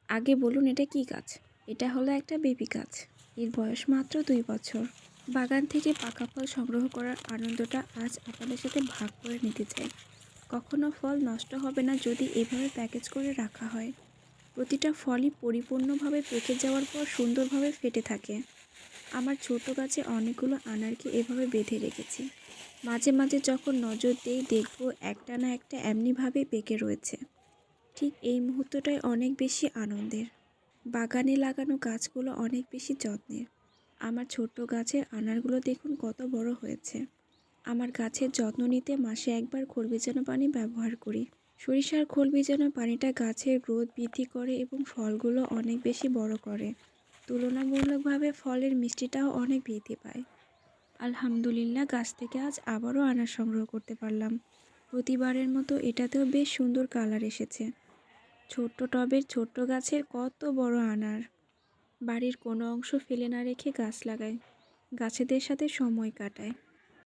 আগে বলুন এটা কী গাছ? এটা হলো একটা বেবি গাছ। এর বয়স মাত্র 2 বছর। বাগান থেকে পাকা ফল সংগ্রহ করার আনন্দটা আজ আপনাদের সাথে ভাগ করে নিতে চাই। কখনো ফল নষ্ট হবে না যদি এভাবে প্যাকেজ করে রাখা হয়। প্রতিটা ফলই পরিপূর্ণভাবে পেকে যাওয়ার পর সুন্দরভাবে ফেটে থাকে। আমার ছোট গাছে অনেকগুলো আনারকে এভাবে বেঁধে রেখেছি। মাঝে মাঝে যখন নজর দেই দেখব একটা না একটা এমনিভাবেই পেকে রয়েছে। ঠিক এই মুহূর্তটাই অনেক বেশি আনন্দের। বাগানে লাগানো গাছগুলো অনেক বেশি যত্নের। আমার ছোট্ট গাছের আনারগুলো দেখুন কত বড় হয়েছে। আমার গাছের যত্ন নিতে মাসে একবার খোল ভেজানো পানি ব্যবহার করি। সরিষার খোল ভেজানো পানিটা গাছের গ্রোথ বৃদ্ধি করে এবং ফলগুলো অনেক বেশি বড় করে। তুলনামূলকভাবে ফলের মিষ্টিটাও অনেক বৃদ্ধি পায়। আলহামদুলিল্লাহ, গাছ থেকে আজ আবারও আনার সংগ্রহ করতে পারলাম। প্রতিবারের মতো এটাতেও বেশ সুন্দর কালার এসেছে। ছোট্ট টবের ছোট্ট গাছের কত বড় আনার। বাড়ির কোনো অংশ ফেলে না রেখে গাছ লাগায়, গাছেদের সাথে সময় কাটায়।